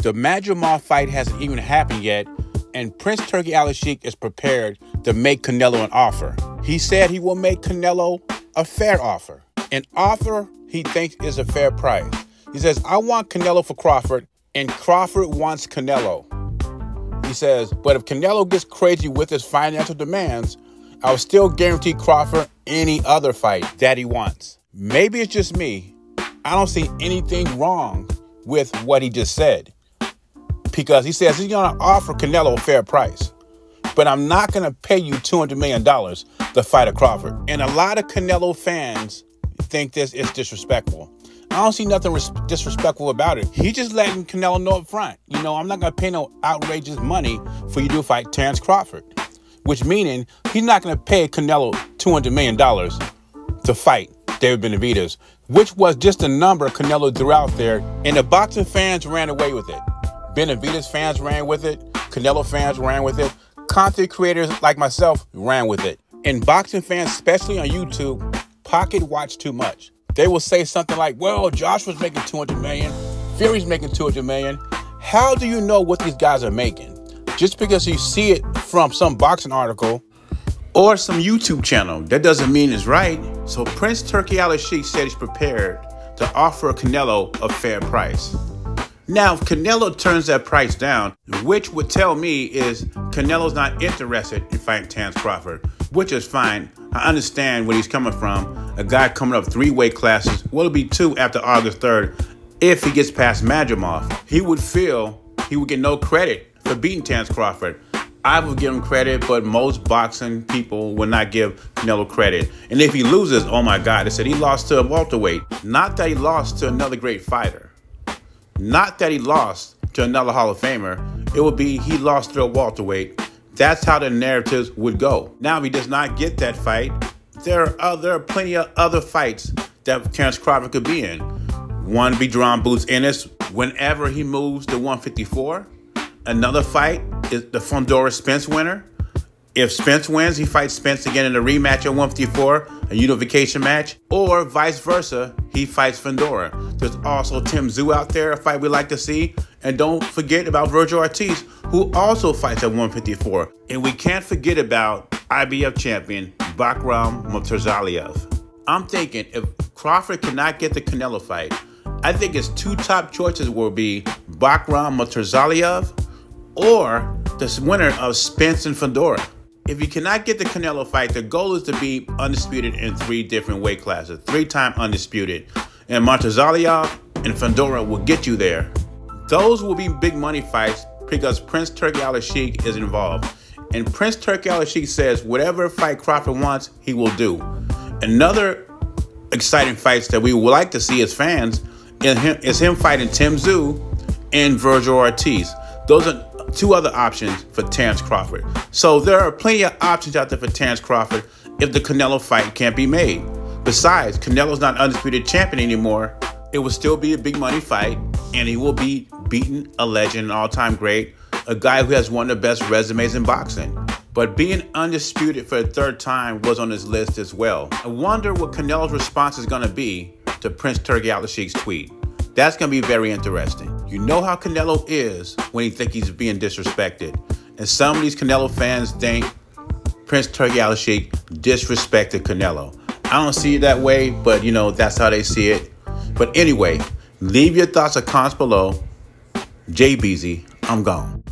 The Madrimov fight hasn't even happened yet, and Prince Turki Alalshikh is prepared to make Canelo an offer. He said he will make Canelo a fair offer. An offer he thinks is a fair price. He says, I want Canelo for Crawford, and Crawford wants Canelo. He says, but if Canelo gets crazy with his financial demands, I'll still guarantee Crawford any other fight that he wants. Maybe it's just me. I don't see anything wrong with what he just said, because he says he's going to offer Canelo a fair price, but I'm not going to pay you $200 million to fight a Crawford. And a lot of Canelo fans think this is disrespectful. I don't see nothing disrespectful about it. He's just letting Canelo know up front, I'm not going to pay no outrageous money for you to fight Terence Crawford, which meaning he's not going to pay Canelo $200 million to fight David Benavidez, which was just a number Canelo threw out there, and the boxing fans ran away with it. Benavidez fans ran with it. Canelo fans ran with it. Content creators like myself ran with it. And boxing fans, especially on YouTube, pocket watch too much. They will say something like, well, Joshua's making $200 million. Fury's making $200 million. How do you know what these guys are making? Just because you see it from some boxing article or some YouTube channel, that doesn't mean it's right. So Prince Turki Alalshikh said he's prepared to offer Canelo a fair price. Now, if Canelo turns that price down, which would tell me is Canelo's not interested in fighting Terence Crawford, which is fine. I understand where he's coming from. A guy coming up 3 weight classes, will be 2 after August 3rd. If he gets past Madrimov, he would feel he would get no credit for beating Terence Crawford. I would give him credit, but most boxing people would not give Canelo credit. And if he loses, oh my God, they said he lost to a welterweight. Not that he lost to another great fighter. Not that he lost to another Hall of Famer. It would be he lost to a welterweight. That's how the narratives would go. Now, if he does not get that fight, there are plenty of other fights that Terence Crawford could be in. One be John Boots Ennis whenever he moves to 154. Another fight is the Fondora Spence winner. If Spence wins, he fights Spence again in a rematch at 154, a unification match, or vice versa, he fights Fondora. There's also Tim Tszyu out there, a fight we like to see. And don't forget about Virgil Ortiz, who also fights at 154. And we can't forget about IBF champion Bakhram Murtazaliev. I'm thinking if Crawford cannot get the Canelo fight, I think his 2 top choices will be Bakhram Murtazaliev or the winner of Spence and Fondora. If you cannot get the Canelo fight, the goal is to be undisputed in 3 different weight classes, 3-time undisputed. And Murtazaliev and Fondora will get you there. Those will be big money fights because Prince Turki Alalshikh is involved. And Prince Turki Alalshikh says whatever fight Crawford wants, he will do. Another exciting fights that we would like to see as fans is him fighting Tim Tszyu and Virgil Ortiz. Those are 2 other options for Terence Crawford. So there are plenty of options out there for Terence Crawford if the Canelo fight can't be made. Besides, Canelo's not undisputed champion anymore. It will still be a big money fight, and he will be beating a legend, an all-time great, a guy who has one of the best resumes in boxing. But being undisputed for the 3rd time was on his list as well. I wonder what Canelo's response is going to be to Prince Turki Alalshikh's tweet. That's going to be very interesting. You know how Canelo is when he thinks he's being disrespected. And some of these Canelo fans think Prince Turki Alalshikh disrespected Canelo. I don't see it that way, but that's how they see it. But anyway, leave your thoughts or comments below. JBZ, I'm gone.